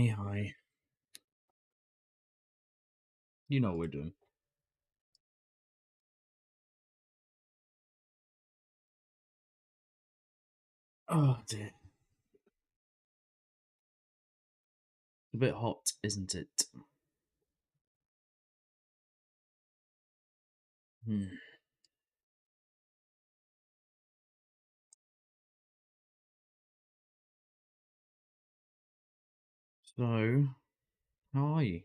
Hi. You know what we're doing. Oh dear. A bit hot, isn't it? Hmm. So, how are you?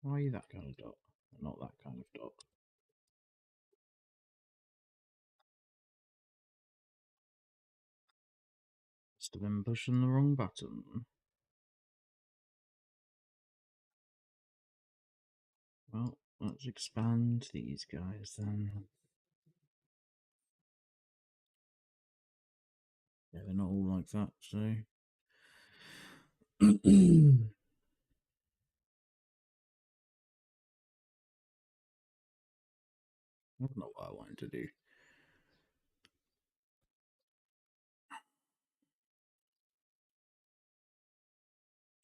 Why are you that kind of dog? Not that kind of dog. Must have been pushing the wrong button. Well, let's expand these guys then. Yeah, they're not all like that, so. I don't know what I wanted to do.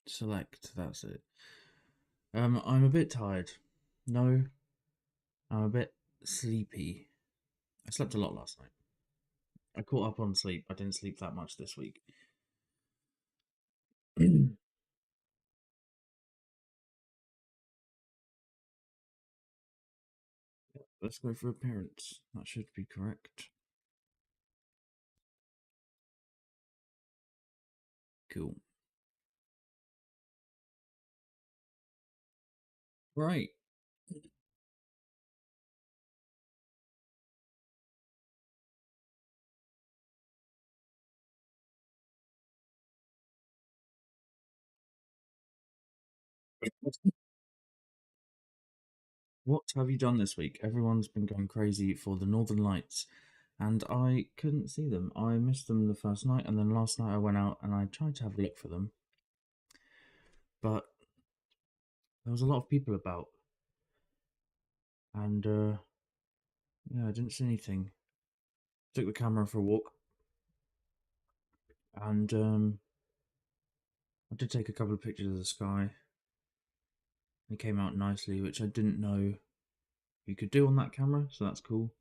Select, that's it. I'm a bit tired. No, I'm a bit sleepy. I slept a lot last night. I caught up on sleep. I didn't sleep that much this week. Let's go for appearance. That should be correct. Cool. Right. What have you done this week? Everyone's been going crazy for the Northern Lights, and I couldn't see them. I missed them the first night, and then last night I went out and I tried to have a look for them, but there was a lot of people about, and yeah, I didn't see anything. Took the camera for a walk, and I did take a couple of pictures of the sky. It came out nicely, which I didn't know you could do on that camera, so that's cool.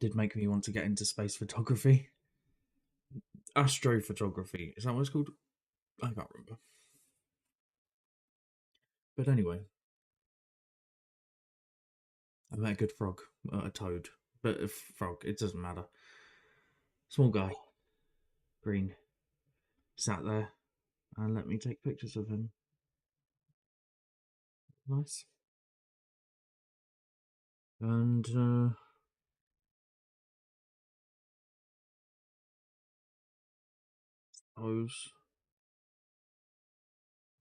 Did make me want to get into space photography. Astrophotography. Is that what it's called? I can't remember. But anyway, I met a good frog, a toad, but a frog. It doesn't matter. Small guy, green, sat there and let me take pictures of him. Nice. And suppose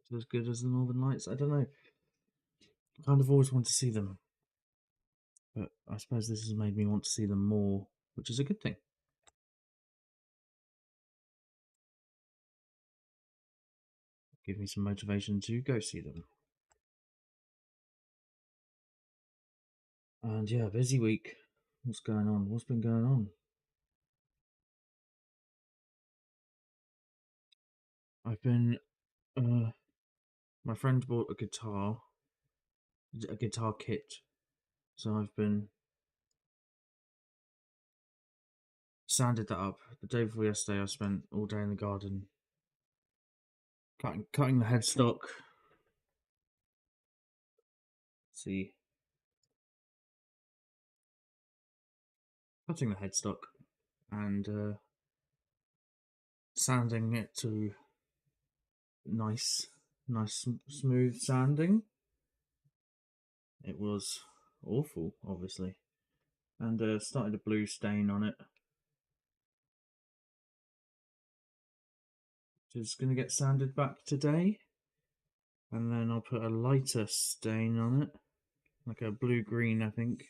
it's as good as the Northern Lights. I don't know. I kind of always want to see them, but I suppose this has made me want to see them more, which is a good thing. Give me some motivation to go see them. And yeah, busy week. What's going on? What's been going on? I've been. My friend bought a guitar kit. So I've been sanded that up. The day before yesterday, I spent all day in the garden cutting the headstock. Let's see, cutting the headstock and sanding it to nice, smooth sanding. It was awful, obviously, and started a blue stain on it, which is going to get sanded back today. And then I'll put a lighter stain on it, like a blue-green, I think.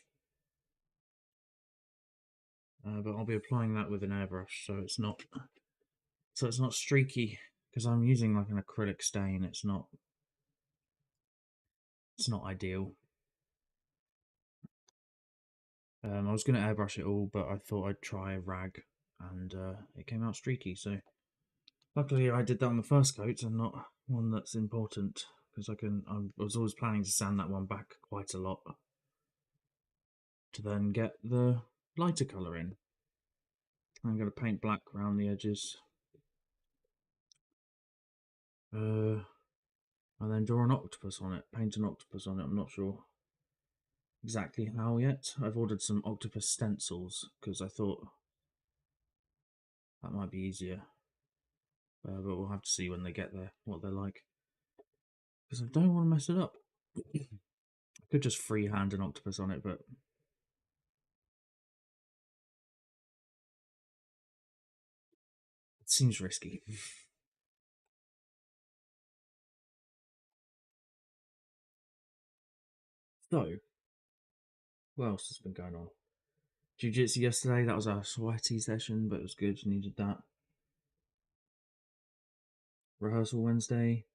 But I'll be applying that with an airbrush, so it's not streaky. Because I'm using like an acrylic stain, it's It's not ideal. I was going to airbrush it all, but I thought I'd try a rag, and it came out streaky. So luckily, I did that on the first coat and not one that's important, because I was always planning to sand that one back quite a lot to then get the lighter colour in. I'm going to paint black around the edges, and then draw an octopus on it. Paint an octopus on it. I'm not sure exactly how yet. I've ordered some octopus stencils because I thought that might be easier. But we'll have to see when they get there what they're like. Because I don't want to mess it up. I could just freehand an octopus on it, but it seems risky. So, what else has been going on? Jiu-jitsu yesterday, that was a sweaty session, but it was good, needed that. Rehearsal Wednesday,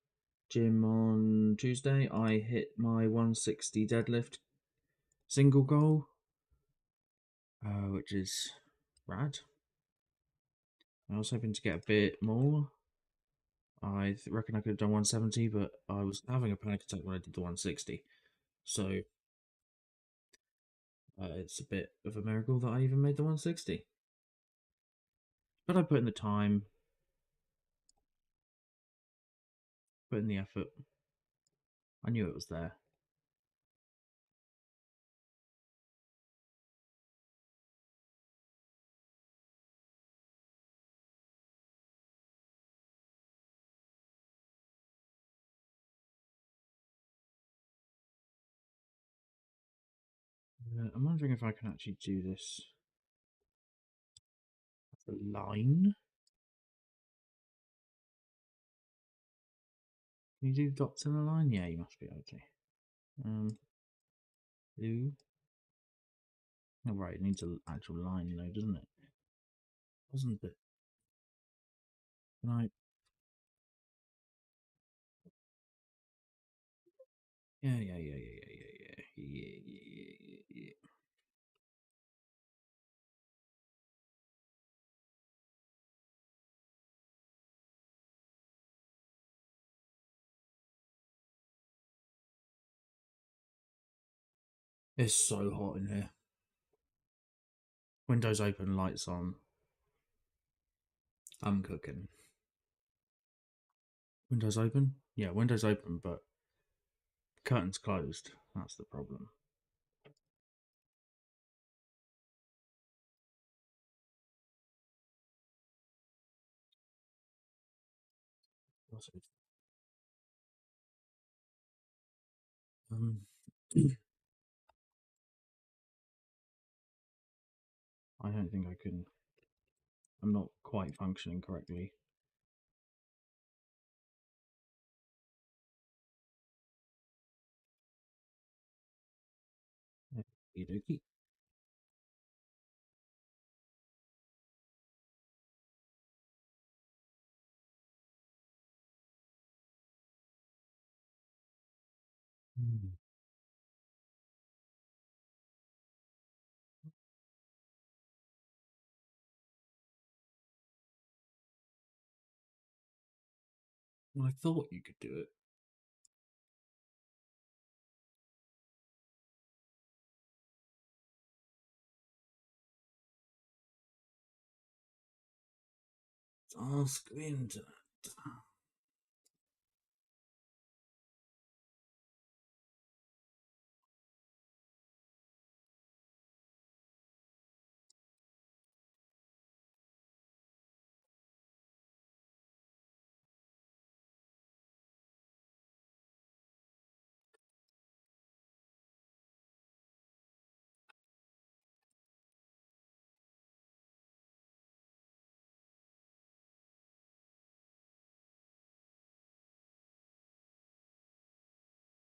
gym on Tuesday. I hit my 160 deadlift single goal, which is rad. I was hoping to get a bit more. I reckon I could have done 170, but I was having a panic attack when I did the 160. So it's a bit of a miracle that I even made the 160. But I put in the time, put in the effort. I knew it was there. I'm wondering if I can actually do this. The line. Can you do dots in a line? Yeah, you must be able to. Blue. Oh, right, it needs an actual line though, doesn't it? Doesn't it? Can I? Yeah. It's so hot in here. Windows open, lights on. I'm cooking. Windows open? Yeah, windows open, but curtains closed. That's the problem. What's it? Um, I don't think I can. I'm not quite functioning correctly. Okie dokie. Hmm. Well, I thought you could do it. Ask the internet.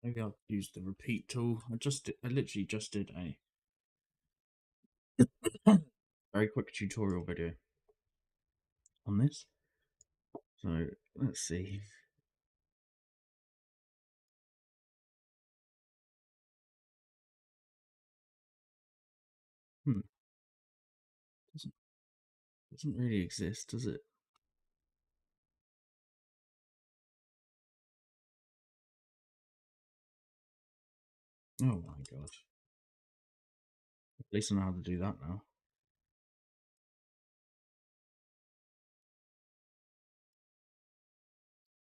Maybe I'll use the repeat tool. I literally just did a very quick tutorial video on this. So let's see. Doesn't really exist, does it? Oh my god. At least I know how to do that now.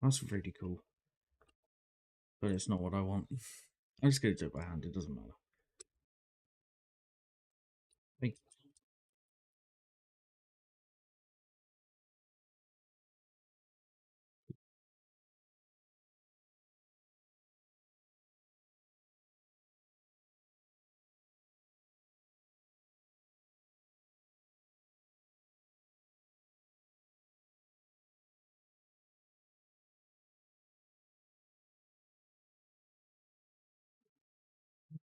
That's really cool. But it's not what I want. I just get to do it by hand, it doesn't matter. Hey.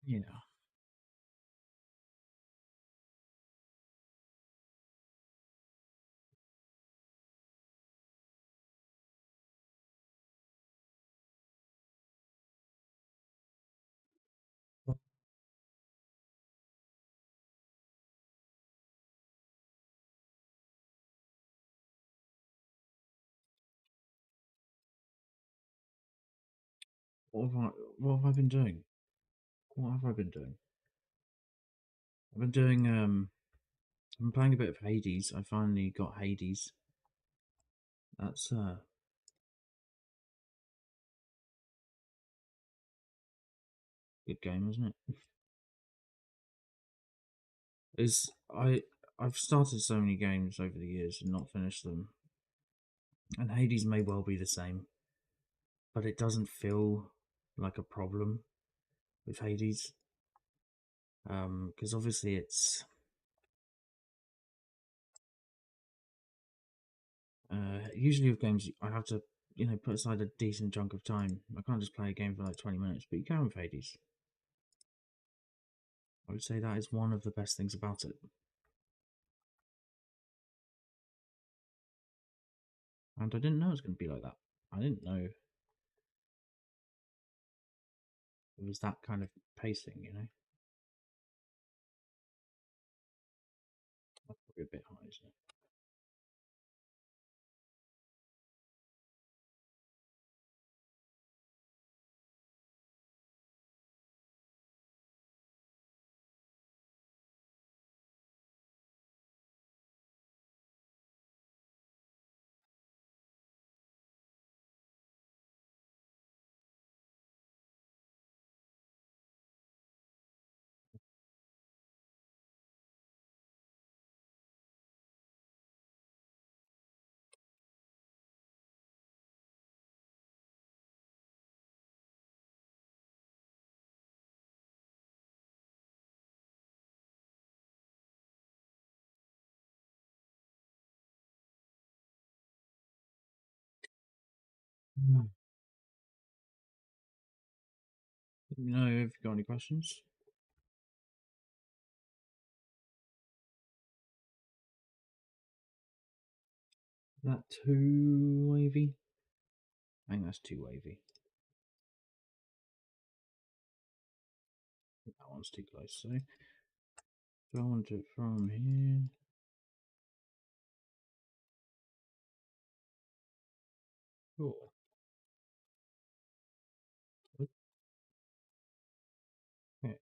Yeah. What have I been doing? What have I been doing? I've been doing I've been playing a bit of Hades. I finally got Hades. That's a good game, isn't it? Is I've started so many games over the years and not finished them. And Hades may well be the same, but it doesn't feel like a problem with Hades. Because obviously it's usually with games I have to put aside a decent chunk of time. I can't just play a game for like 20 minutes, but you can with Hades. I would say that is one of the best things about it. And I didn't know it was going to be like that. I didn't know it was that kind of pacing. That's probably a bit high, isn't it? Mm. No, have you got any questions? Is that too wavy? I think that's too wavy. That one's too close. So, do I want it from here? Cool. Okay.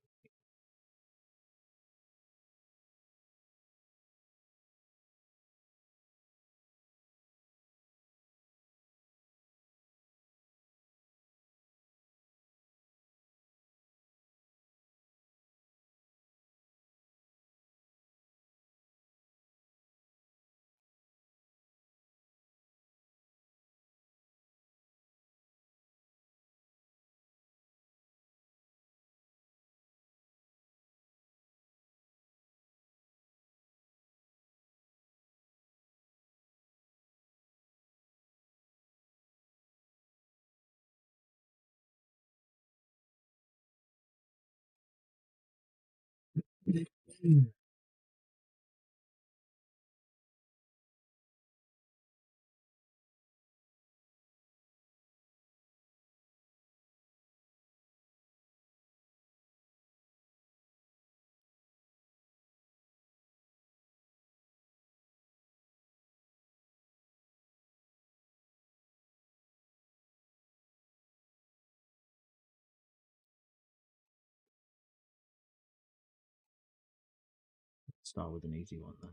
Start with an easy one then.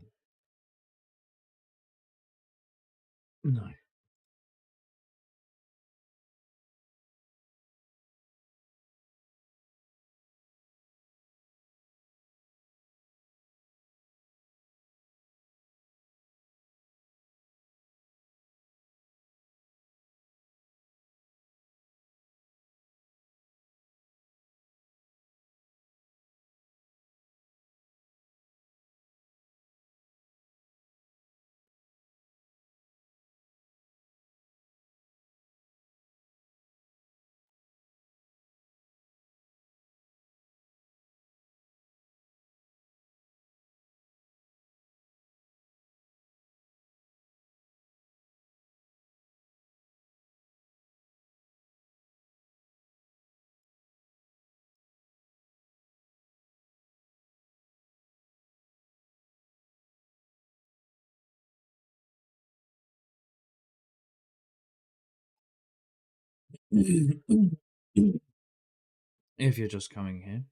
No. If you're just coming here,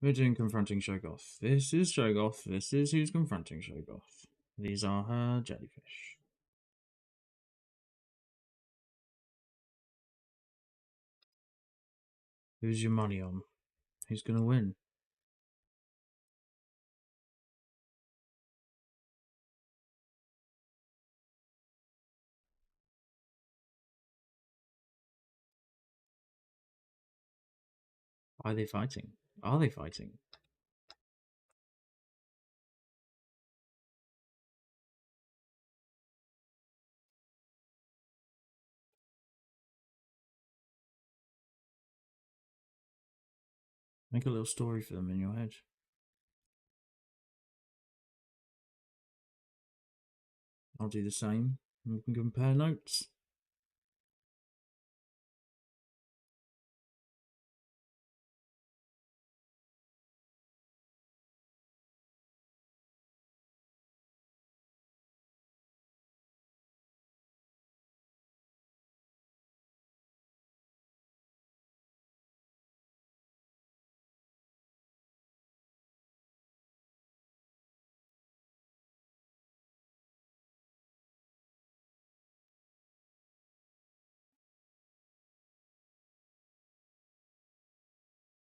we're doing Confronting Shoggoth. This is Shoggoth. This is who's confronting Shoggoth. These are her jellyfish. Who's your money on? Who's gonna win? Are they fighting? Are they fighting? Make a little story for them in your head. I'll do the same. We can compare notes.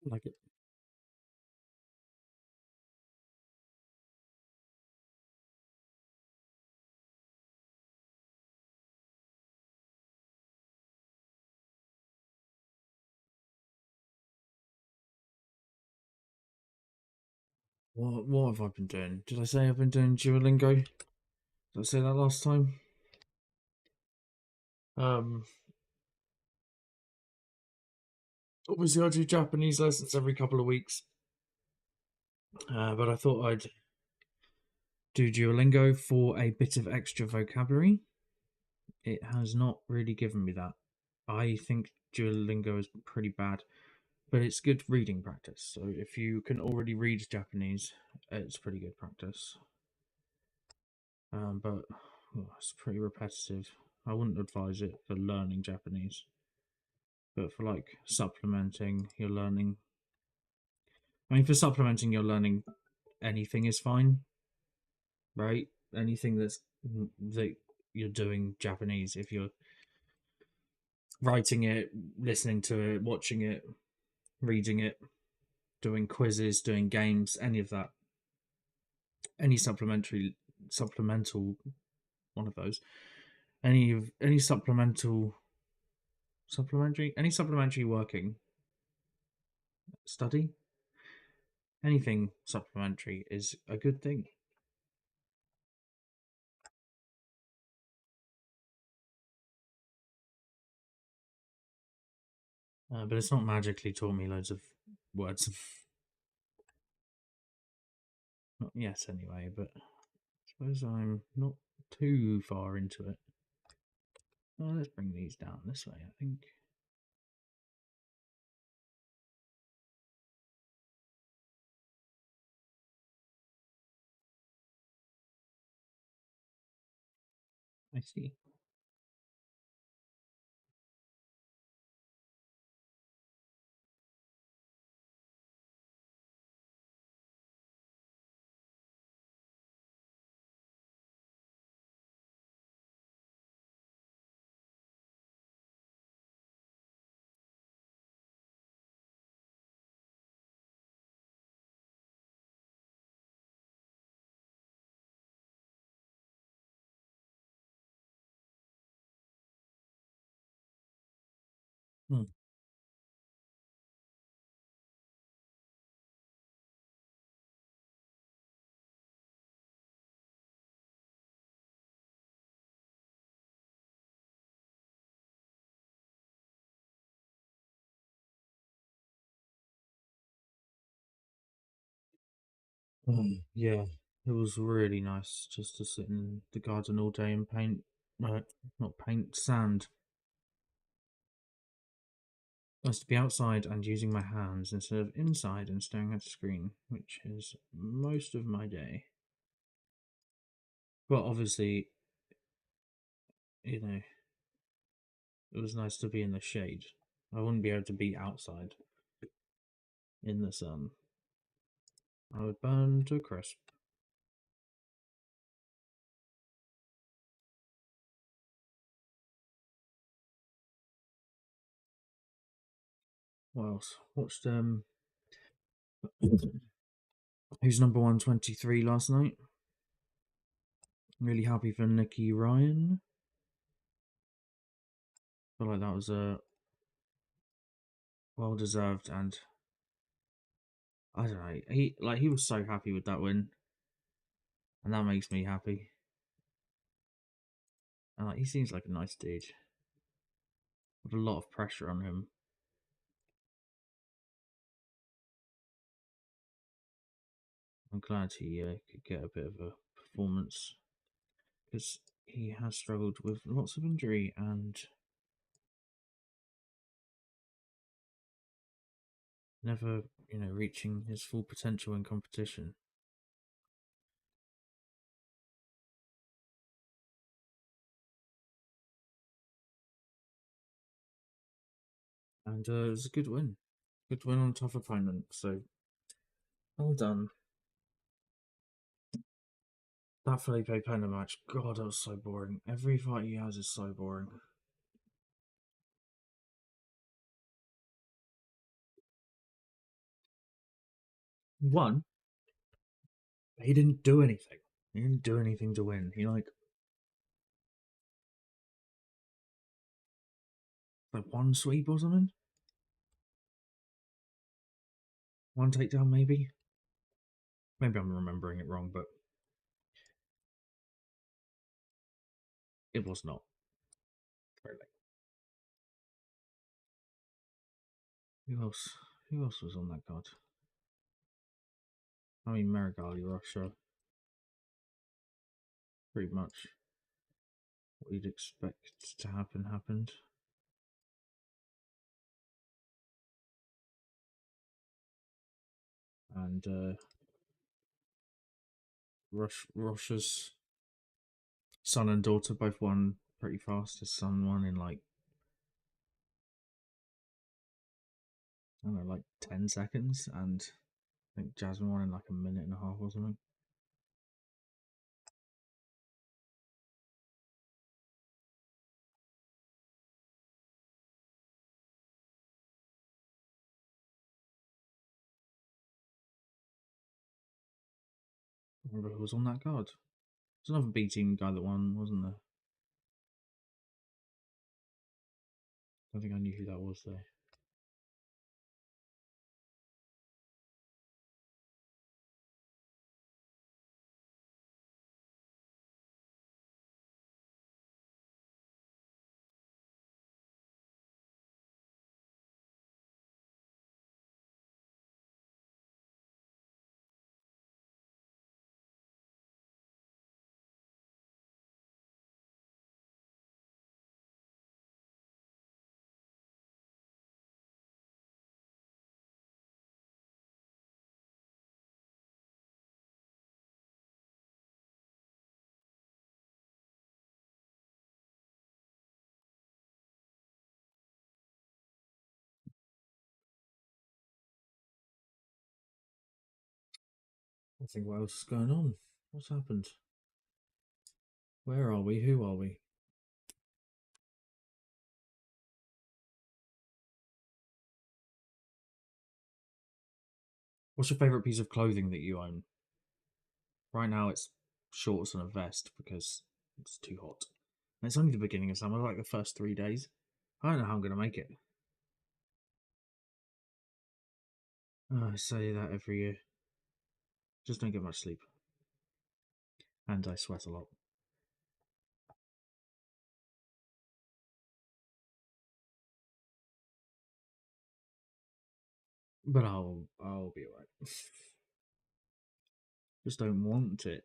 I like it. What have I been doing? Did I say I've been doing Duolingo? Did I say that last time? Um, Obviously I do Japanese lessons every couple of weeks. But I thought I'd do Duolingo for a bit of extra vocabulary. It has not really given me that. I think Duolingo is pretty bad, but it's good reading practice. So if you can already read Japanese, it's pretty good practice. But it's pretty repetitive. I wouldn't advise it for learning Japanese, but for like supplementing, you're learning. I mean, for supplementing, you're learning anything is fine, right? Anything that you're doing Japanese. If you're writing it, listening to it, watching it, reading it, doing quizzes, doing games, any of that, any supplemental one of those, any supplementary working study, anything supplementary is a good thing. But it's not magically taught me loads of words. Not yet, anyway, but I suppose I'm not too far into it. Well, let's bring these down this way, I think. I see. Hmm. Yeah, it was really nice just to sit in the garden all day and paint. Not paint, sand. Nice to be outside and using my hands instead of inside and staring at a screen, which is most of my day. But obviously, you know, it was nice to be in the shade. I wouldn't be able to be outside in the sun. I would burn to a crisp. What else? Watched who's number 123 last night. Really happy for Nikki Ryan. Feel like that was a well deserved, and I don't know. He was so happy with that win, and that makes me happy. And he seems like a nice dude with a lot of pressure on him. I'm glad he could get a bit of a performance because he has struggled with lots of injury and never, reaching his full potential in competition. And it was a good win. Good win on a tough opponent. So well done. That Felipe Pena match, God, that was so boring. Every fight he has is so boring. One, he didn't do anything. He didn't do anything to win. He like one sweep or something. One takedown maybe. Maybe I'm remembering it wrong, but it was not really. Who else? Who else was on that card? I mean, Marigali, Russia. Pretty much what you'd expect to happen happened. And Russia's son and daughter both won pretty fast. His son won in I don't know, like 10 seconds, and I think Jasmine won in like a minute and a half or something. I remember who was on that card. There's another B team guy that won, wasn't there? I don't think I knew who that was though. I think what else is going on? What's happened? Where are we? Who are we? What's your favourite piece of clothing that you own? Right now it's shorts and a vest because it's too hot. And it's only the beginning of summer, like the first 3 days. I don't know how I'm going to make it. I say that every year. Just don't get much sleep. And I sweat a lot. But I'll be alright. Just don't want it.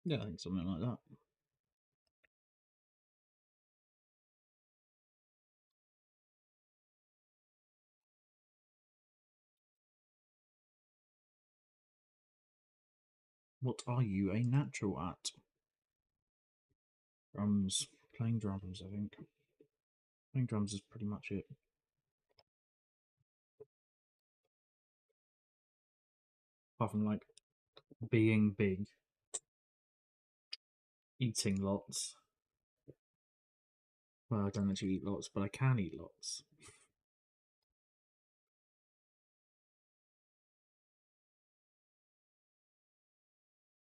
Yeah, I think something like that. What are you a natural at? Drums. Playing drums, I think. Playing drums is pretty much it. Apart from like being big, eating lots. Well, I don't actually eat lots, but I can eat lots.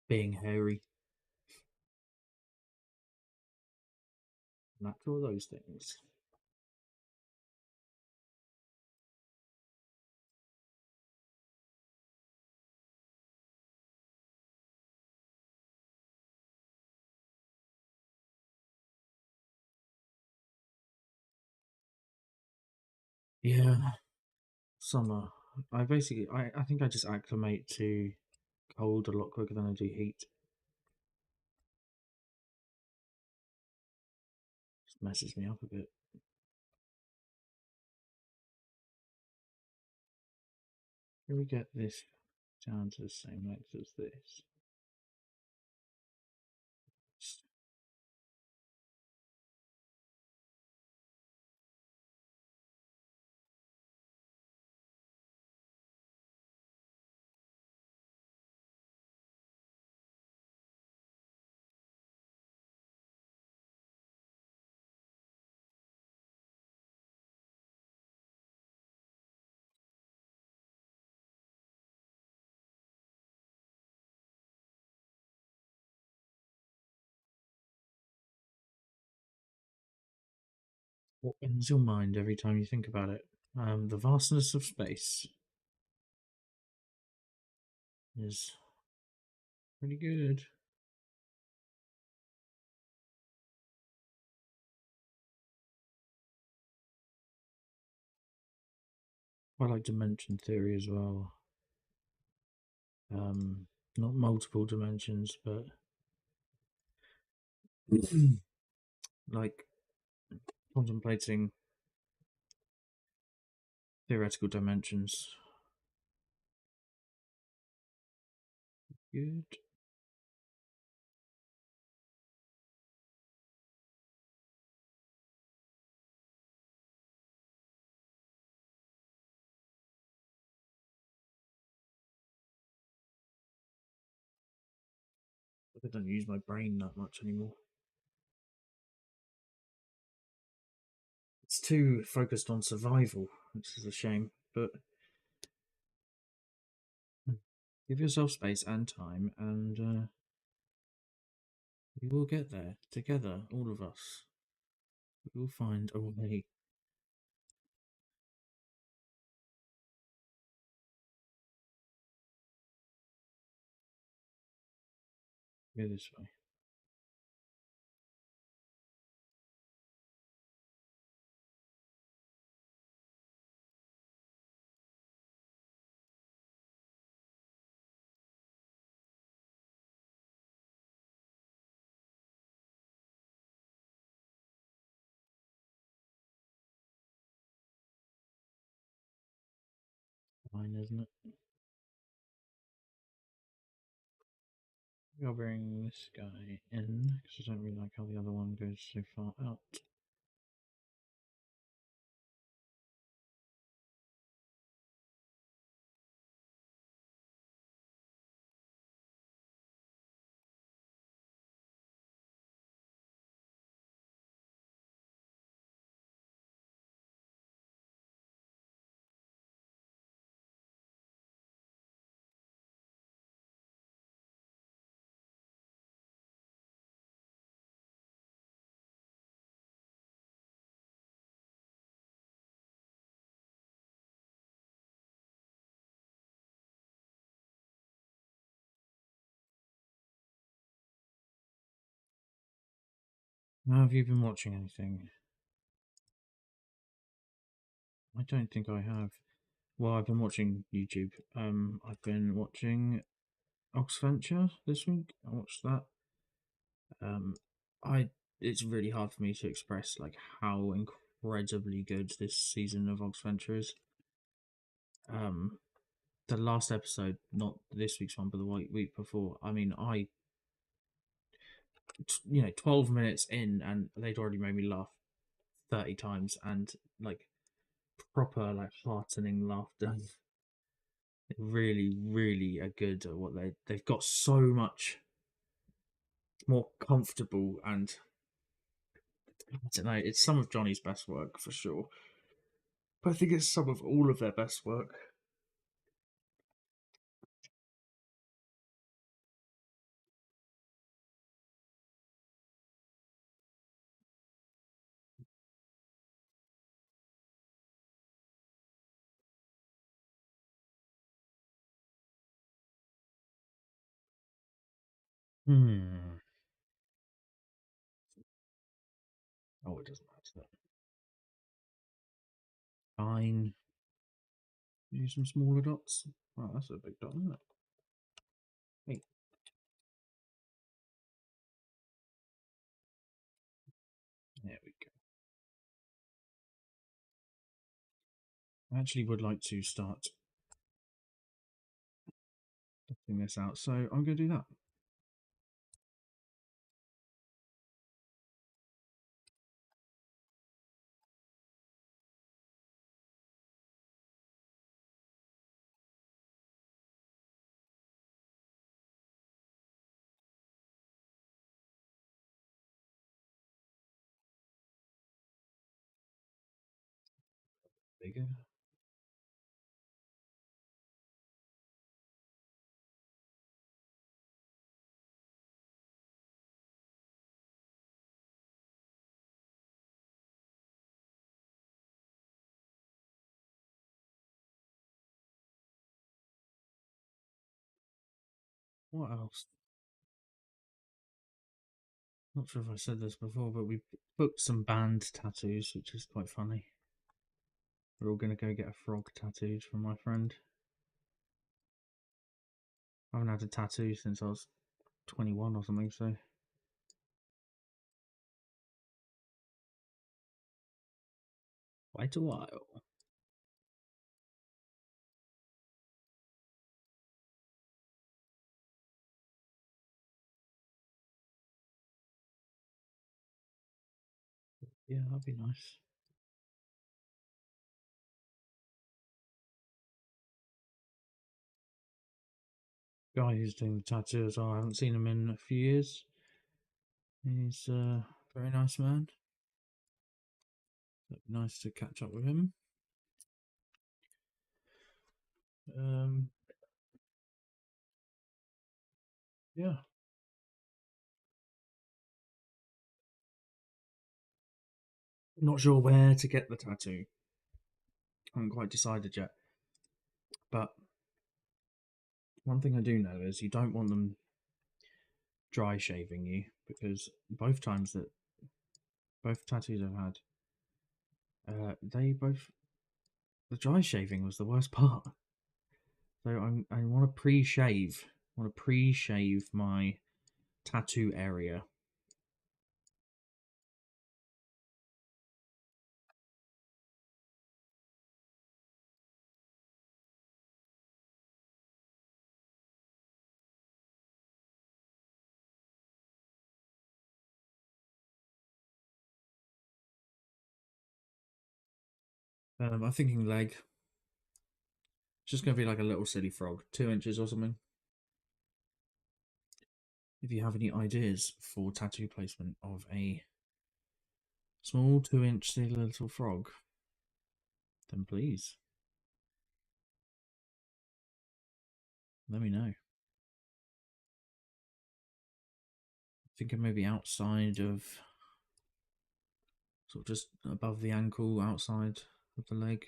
Being hairy. Natural those things. Yeah. Summer. I think I just acclimate to cold a lot quicker than I do heat. Just messes me up a bit. Can we get this down to the same length as this? What ends your mind every time you think about it? The vastness of space is pretty good. I like dimension theory as well. Um, Not multiple dimensions, but like contemplating theoretical dimensions. Good. I don't use my brain that much anymore. It's too focused on survival, which is a shame. But give yourself space and time, and we will get there together, all of us. We will find a way. Go this way. Fine, isn't it? I'll bring this guy in because I don't really like how the other one goes so far out. Now, have you been watching anything? I don't think I have. Well, I've been watching YouTube. I've been watching Oxventure this week. I watched that. Um, I it's really hard for me to express like how incredibly good this season of Oxventure is. Um, the last episode, not this week's one, but the week before. I mean, 12 minutes in, and they'd already made me laugh 30 times, and like proper like heartening laughter. Really, really are good at what they've got so much more comfortable, and I don't know. It's some of Johnny's best work for sure, but I think it's some of all of their best work. Hmm. Oh, it doesn't matter. Fine. Use some smaller dots. Oh, that's a big dot, isn't it? Hey, there we go. I actually would like to start dotting this out, so I'm going to do that. Bigger. What else? Not sure if I said this before, but we booked some band tattoos, which is quite funny. We're all going to go get a frog tattooed from my friend. I haven't had a tattoo since I was 21 or something, so quite a while. Yeah, that'd be nice. Guy who's doing the tattoo as well, I haven't seen him in a few years. He's a very nice man. It'd be nice to catch up with him. Um, yeah. Not sure where to get the tattoo. I haven't quite decided yet. But one thing I do know is you don't want them dry shaving you, because both tattoos I've had, they both the dry shaving was the worst part. So I want to pre-shave. I want to pre-shave my tattoo area. I'm thinking leg. It's just going to be like a little silly frog, 2 inches or something. If you have any ideas for tattoo placement of a small 2-inch silly little frog, then please let me know. Thinking maybe outside of, sort of just above the ankle, outside of the leg.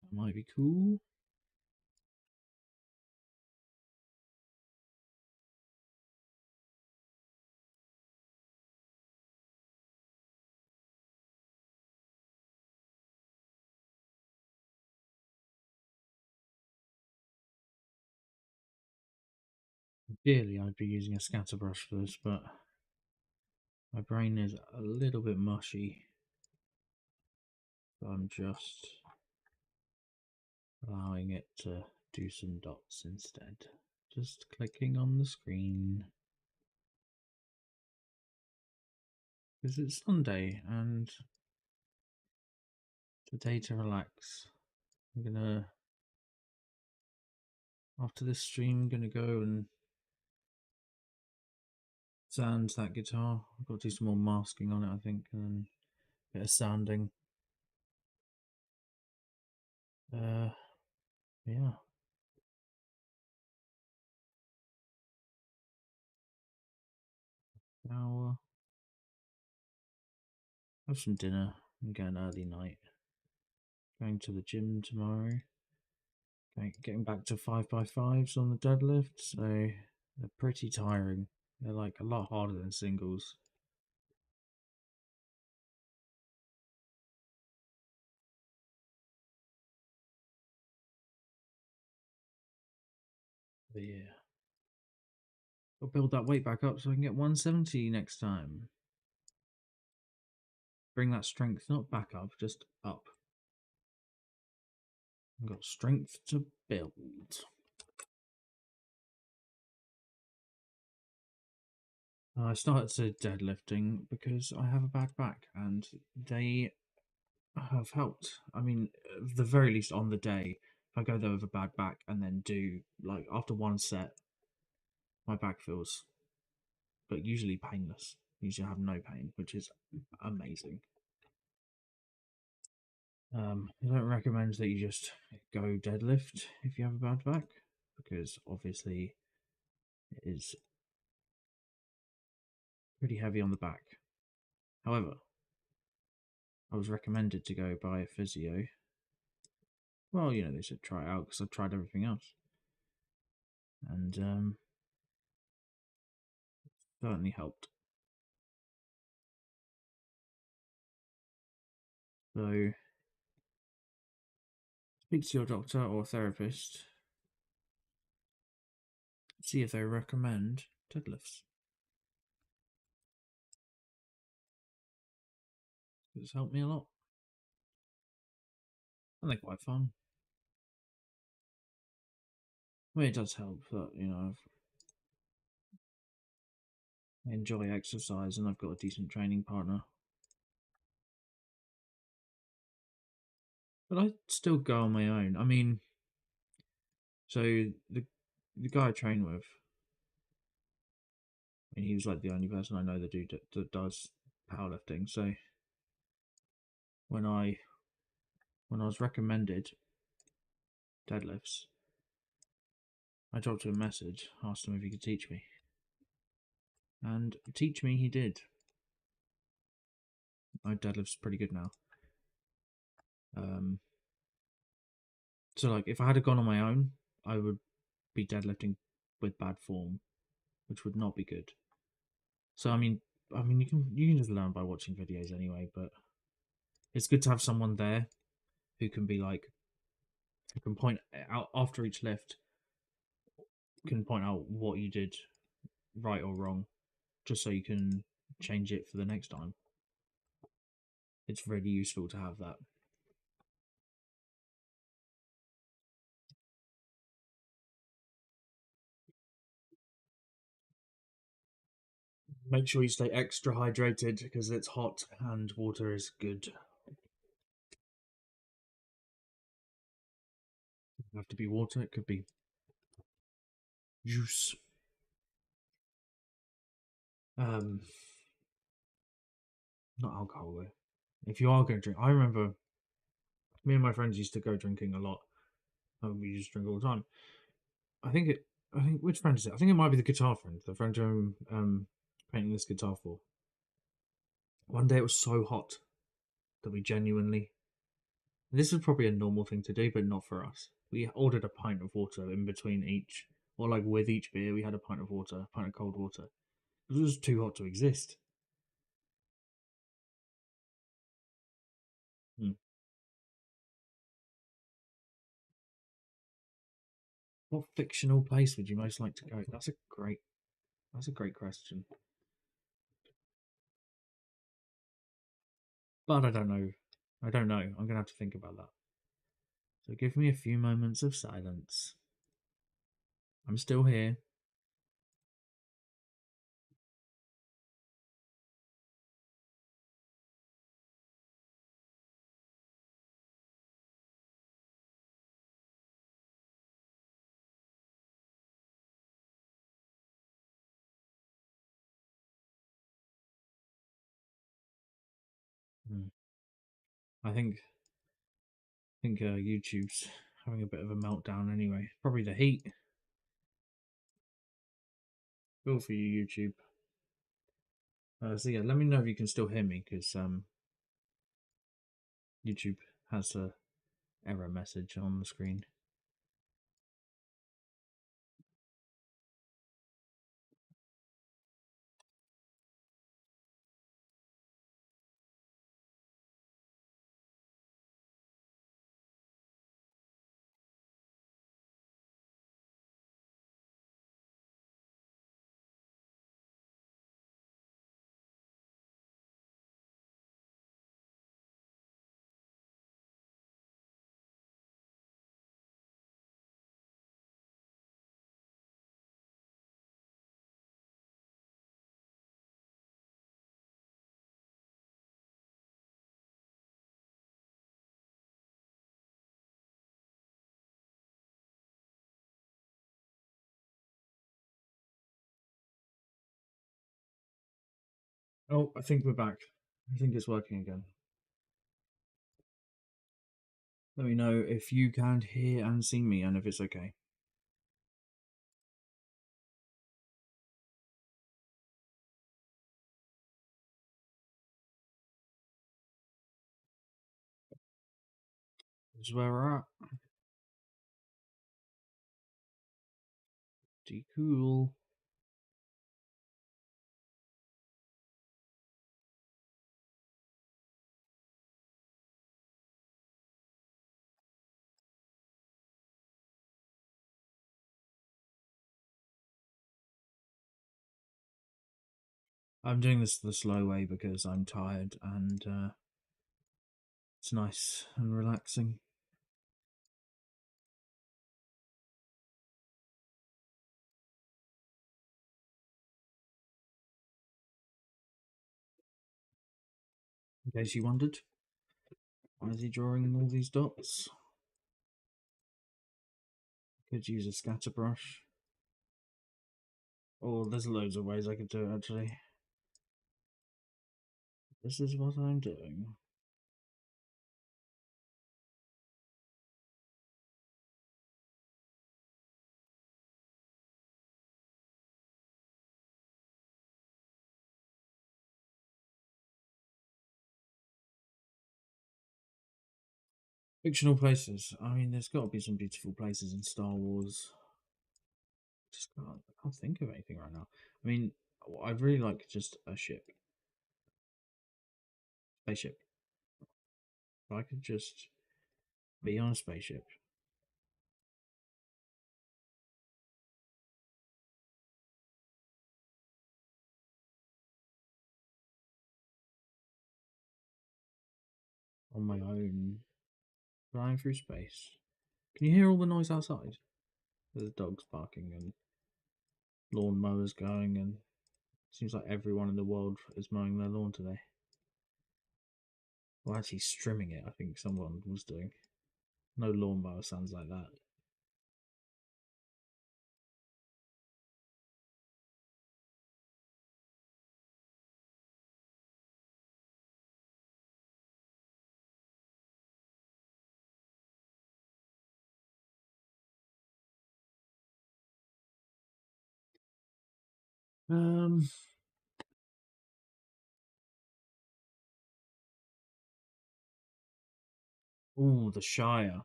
That might be cool. Ideally, I'd be using a scatter brush for this, but my brain is a little bit mushy. So I'm just allowing it to do some dots instead. Just clicking on the screen. Because it's Sunday and the day to relax. I'm gonna, after this stream, I'm gonna go and sand that guitar. I've got to do some more masking on it, I think, and then a bit of sanding. Yeah. Now, have some dinner and get an early night. Going to the gym tomorrow. Getting back to 5x5s on the deadlift, so they're pretty tiring. They're like a lot harder than singles. But yeah. I'll build that weight back up so I can get 170 next time. Bring that strength not back up, just up. I've got strength to build. I started deadlifting because I have a bad back and they have helped. I mean, at the very least on the day, if I go there with a bad back and then do, like, after one set, my back feels, but usually painless. Usually I have no pain, which is amazing. I don't recommend that you just go deadlift if you have a bad back, because obviously it is pretty heavy on the back. However, I was recommended to go by a physio. Well, you know, they said try it out because I've tried everything else. And certainly helped. So, speak to your doctor or therapist. See if they recommend deadlifts. It's helped me a lot. And they're quite fun. I mean, it does help that, you know, I enjoy exercise and I've got a decent training partner. But I still go on my own. I mean, so the guy I train with, I mean, he was like the only person I know that does powerlifting. So when I was recommended deadlifts, I dropped him a message, asked him if he could teach me, and teach me he did. My deadlift's pretty good now. So like if I had gone on my own, I would be deadlifting with bad form, which would not be good. So I mean you can just learn by watching videos anyway, but it's good to have someone there who can be like, who can point out after each lift, can point out what you did right or wrong, just so you can change it for the next time. It's really useful to have that. Make sure you stay extra hydrated because it's hot and water is good. It doesn't have to be water, it could be juice. Um, Not alcohol though. If you are going to drink, I remember me and my friends used to go drinking a lot. We used to drink all the time. I think it. I think which friend is it? I think it might be the guitar friend, the friend who I'm painting this guitar for. One day it was so hot that we genuinely. This is probably a normal thing to do, but not for us. We ordered a pint of water in between each, or like with each beer, we had a pint of water, a pint of cold water. It was too hot to exist. Hmm. What fictional place would you most like to go? That's a great question. But I don't know. I don't know. I'm gonna have to think about that. So give me a few moments of silence. I'm still here. Hmm. I think YouTube's having a bit of a meltdown anyway. Probably the heat. Feel for you, YouTube. So yeah, let me know if you can still hear me because YouTube has a error message on the screen. Oh, I think we're back. I think it's working again. Let me know if you can hear and see me and if it's okay. This is where we're at. Pretty cool. I'm doing this the slow way because I'm tired and it's nice and relaxing. In case you wondered, why is he drawing all these dots? Could use a scatter brush. Oh, there's loads of ways I could do it actually. This is what I'm doing. Fictional places. I mean, there's got to be some beautiful places in Star Wars. I can't think of anything right now. I mean, I'd really like just a spaceship. If I could just be on a spaceship. On my own, flying through space. Can you hear all the noise outside? There's dogs barking and lawn mowers going and Seems like everyone in the world is mowing their lawn today. Well, actually, strimming it, I think someone was doing. No lawnmower sounds like that. Um, oh, the Shire.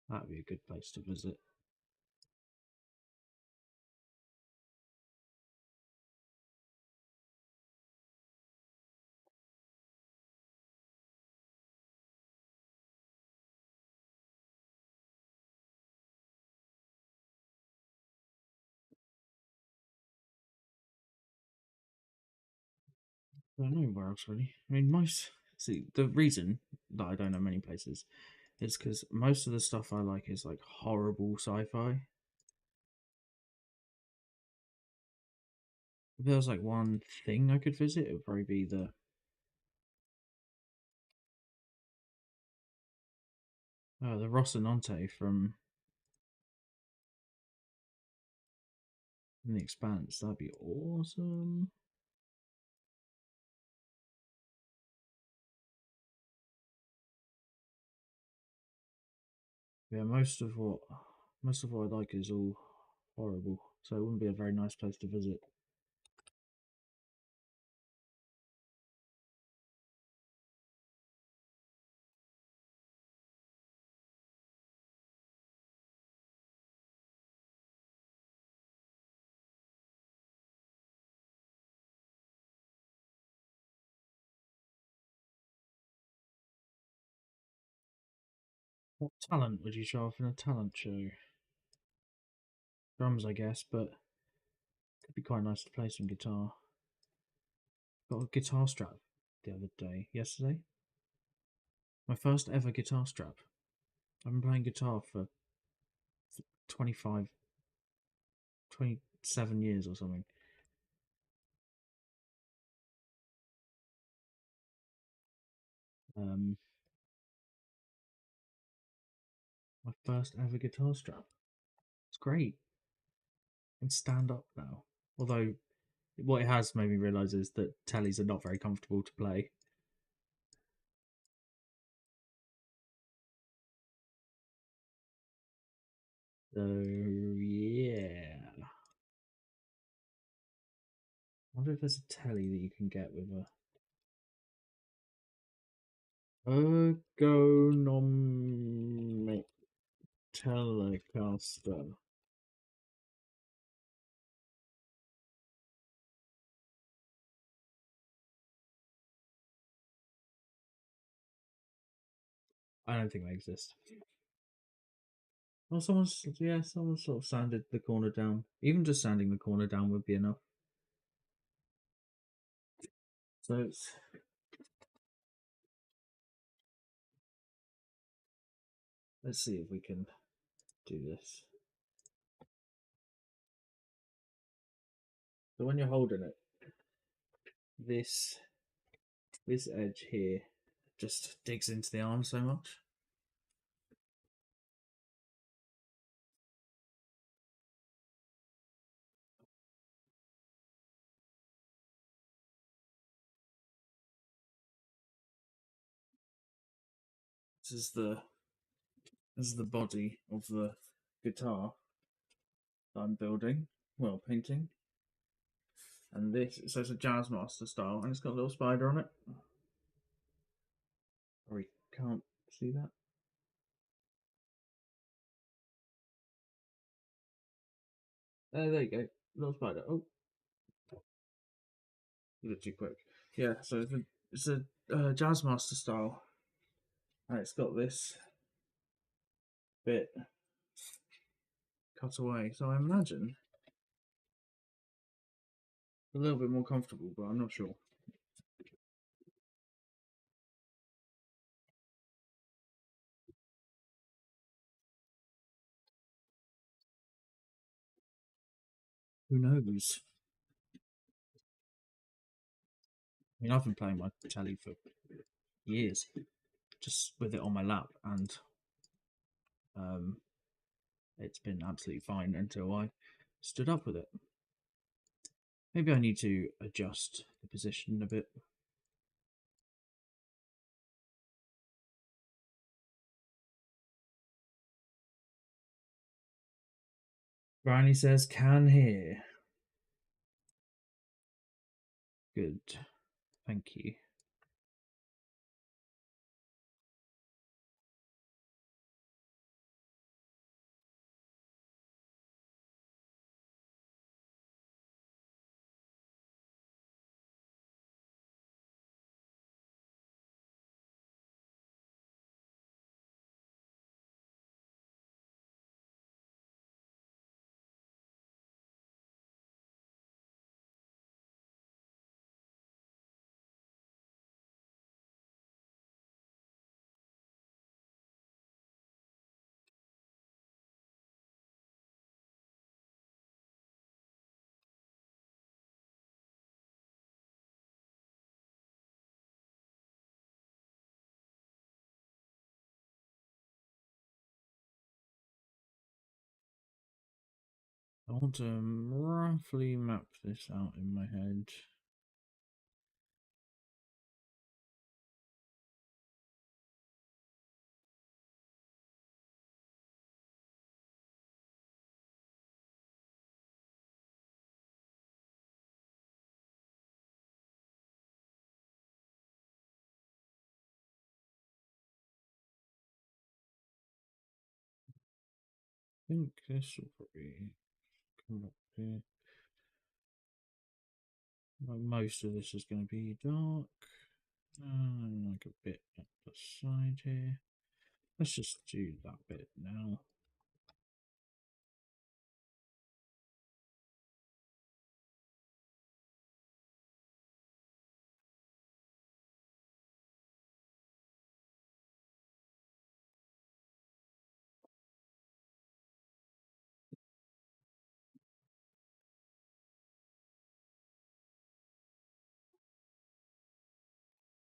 That'd be a good place to visit. I don't know where else really. I mean, most. See, the reason that I don't know many places is because most of the stuff I like is like horrible sci-fi. If there was like one thing I could visit, it would probably be the Rocinante from The Expanse. That'd be awesome. Yeah, most of what I like is all horrible, so it wouldn't be a very nice place to visit. What talent would you show off in a talent show? Drums, I guess, but it'd be quite nice to play some guitar. Got a guitar strap the other day, yesterday. My first ever guitar strap. I've been playing guitar for 25, 27 years or something. Um, my first ever guitar strap. It's great. I can stand up now. Although, what it has made me realise is that tellies are not very comfortable to play. So, yeah. I wonder if there's a telly that you can get with a ergonomic Telecaster. I don't think they exist. Well, someone sort of sanded the corner down. Even just sanding the corner down would be enough. So let's see if we can do this. So when you're holding it, this this edge here just digs into the arm so much. This is the this is the body of the guitar that I'm building, well painting, and this so it's a Jazz Master style, and it's got a little spider on it. Sorry, can't see that. There you go, little spider. Oh, you did too quick. Yeah, so it's a Jazz Master style, and it's got this bit cut away. So I imagine a little bit more comfortable, but I'm not sure. Who knows? I mean, I've been playing my telly for years, just with it on my lap, and um, it's been absolutely fine until I stood up with it. Maybe I need to adjust the position a bit. Brownie says, can hear. Good. Thank you. I want to roughly map this out in my head. I think this will probably come up here. Most of this is going to be dark. Like a bit at the side here. Let's just do that bit now.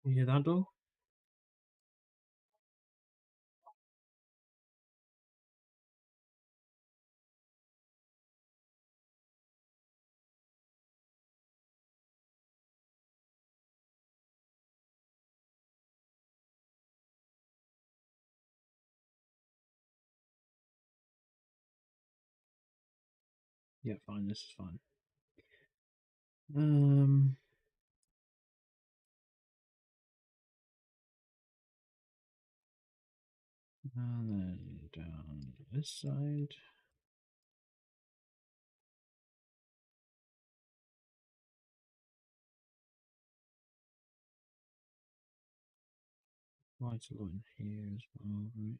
You hear that dog? Yeah, fine, this is fine. And then down this side. Quite a lot in here as well, right?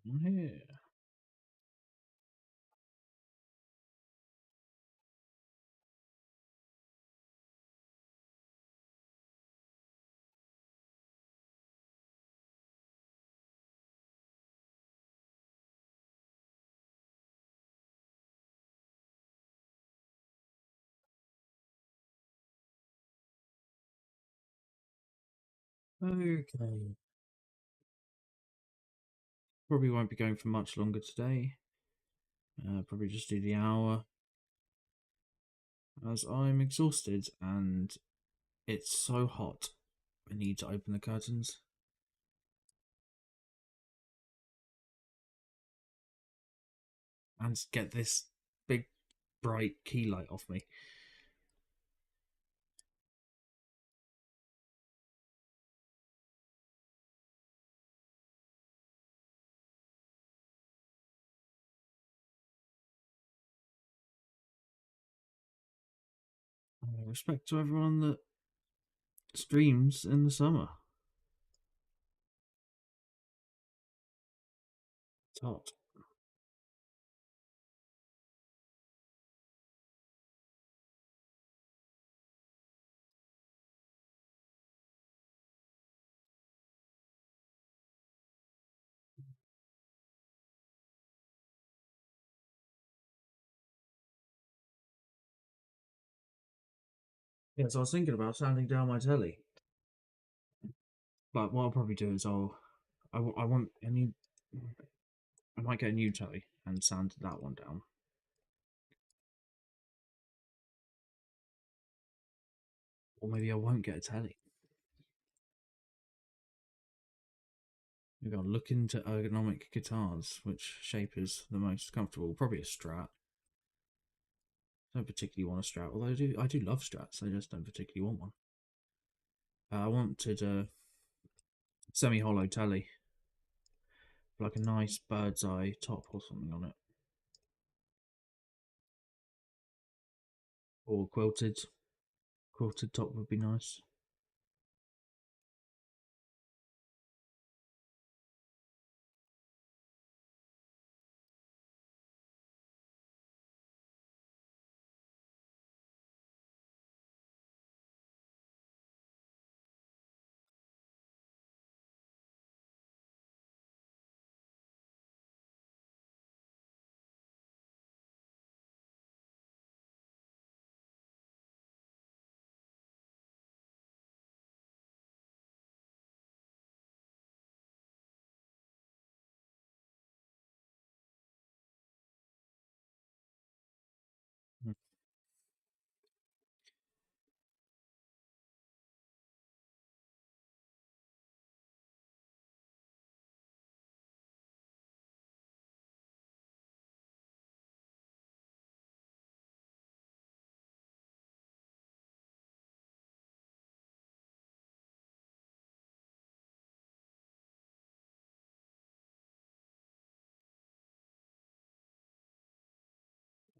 Down here. Okay. Probably won't be going for much longer today. Probably just do the hour. As I'm exhausted and it's so hot. I need to open the curtains. And get this big bright key light off me. Respect to everyone that streams in the summer. It's hot. Yeah, so I was thinking about sanding down my telly. But what I'll probably do is I want a new. I might get a new telly and sand that one down. Or maybe I won't get a telly. Maybe I'll look into ergonomic guitars, which shape is the most comfortable. Probably a Strat. I don't particularly want a Strat, although I do love Strats. I just don't particularly want one. I wanted a semi-hollow telly, like a nice bird's eye top or something on it, or quilted. Quilted top would be nice. Hmm.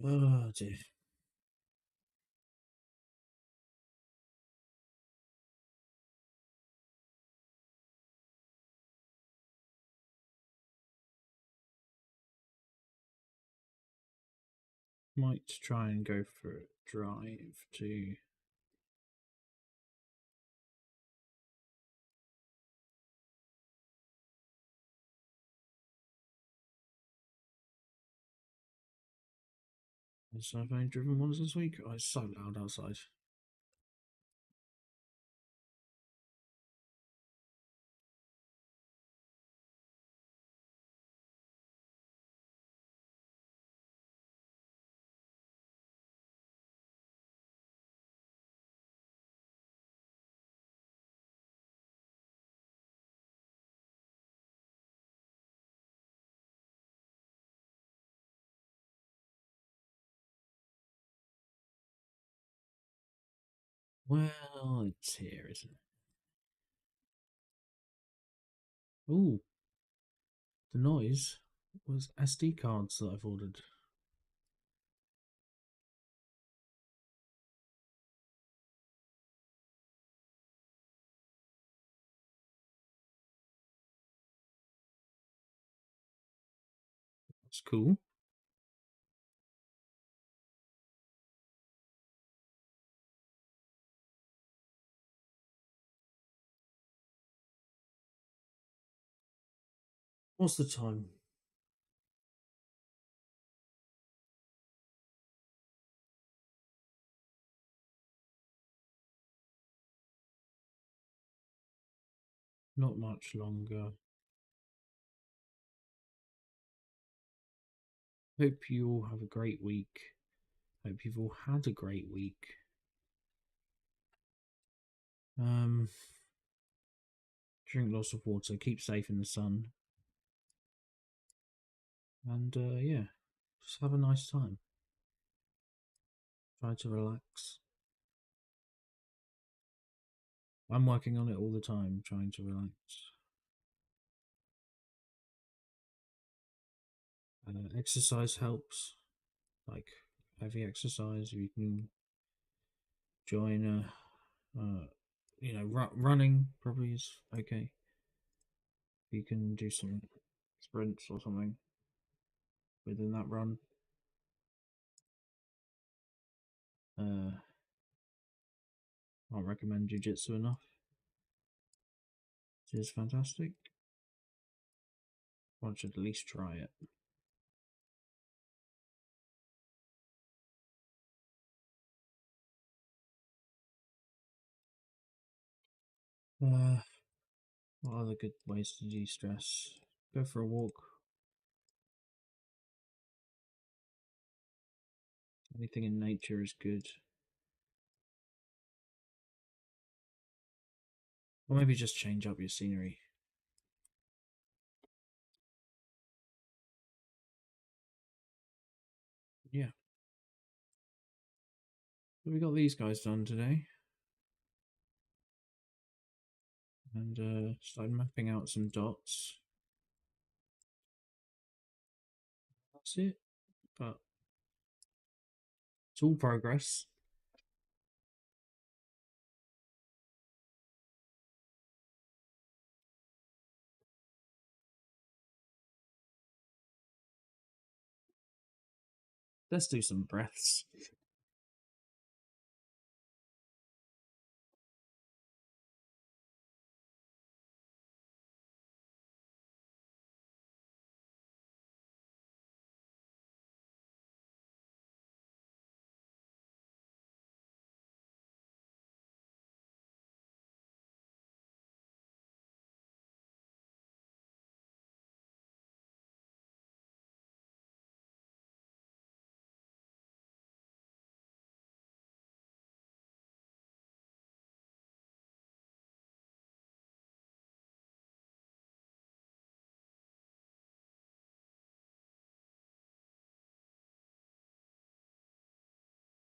Oh dear. Might try and go for a drive to. So I've only driven once this week. Oh, it's so loud outside. Well, it's here, isn't it? Ooh, the noise was SD cards that I've ordered. That's cool. What's the time? Not much longer. Hope you all have a great week. Hope you've all had a great week. Um, Drink lots of water. Keep safe in the sun. And yeah, just have a nice time. Try to relax. I'm working on it all the time, trying to relax. Exercise helps, like heavy exercise. You can join running probably is okay. You can do some sprints or something within that run. Can't recommend jiu-jitsu enough. It is fantastic. One should at least try it. What other good ways to de-stress? Go for a walk. Anything in nature is good. Or maybe just change up your scenery. Yeah. So we got these guys done today. And started mapping out some dots. That's it. But it's all progress. Let's do some breaths.